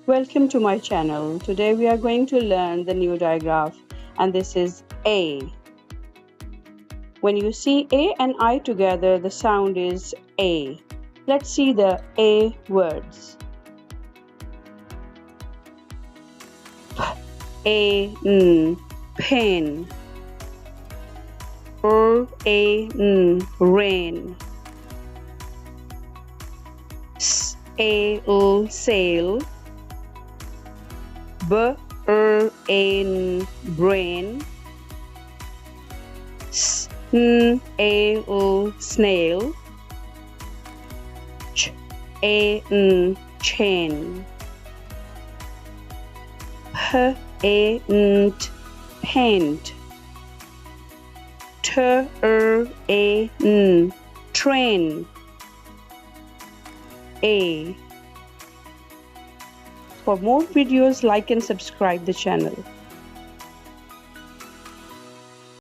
Welcome to my channel. Today we are going to learn the new diagraph, and this is A. When you see A and I together, the sound is A. Let's see the A words. Pen. Rain. Sail. Brain. Snail. Chain. Paint. Train. A. For more videos, like and subscribe the channel.